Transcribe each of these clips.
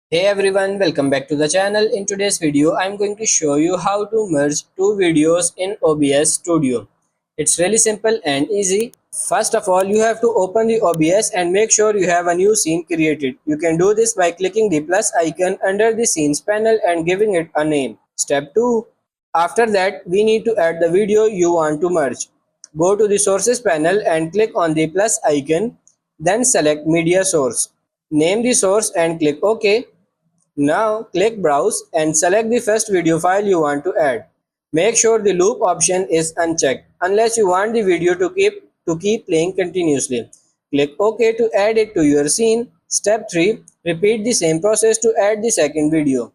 Hey everyone, welcome back to the channel. In today's video, I'm going to show you how to merge two videos in OBS Studio. It's really simple and easy. First of all, you have to open the OBS and make sure you have a new scene created. You can do this by clicking the plus icon under the scenes panel and giving it a name. Step 2. After that, we need to add the video you want to merge. Go to the sources panel and click on the plus icon, then select media source. Name the source and click OK. Now click browse and select the first video file you want to add. Make sure the loop option is unchecked unless you want the video to keep playing continuously. Click OK to add it to your scene. Step 3. Repeat the same process to add the second video.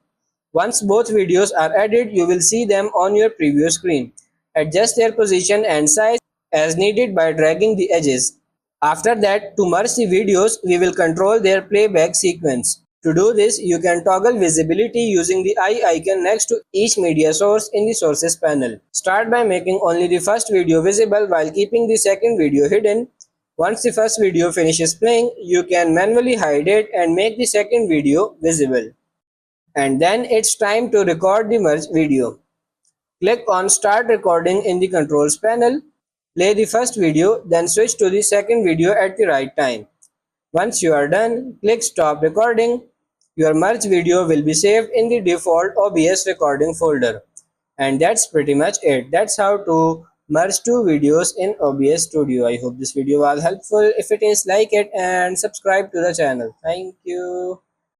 Once both videos are added, you will see them on your preview screen. Adjust their position and size as needed by dragging the edges. After that, to merge the videos, we will control their playback sequence. To do this, you can toggle visibility using the eye icon next to each media source in the sources panel. Start by making only the first video visible while keeping the second video hidden. Once the first video finishes playing, you can manually hide it and make the second video visible. And then it's time to record the merged video. Click on Start Recording in the Controls panel. Play the first video, then switch to the second video at the right time. Once you are done, click Stop Recording. Your merged video will be saved in the default OBS recording folder. And that's pretty much it. That's how to merge two videos in OBS Studio. I hope this video was helpful. If it is, like it and subscribe to the channel. Thank you.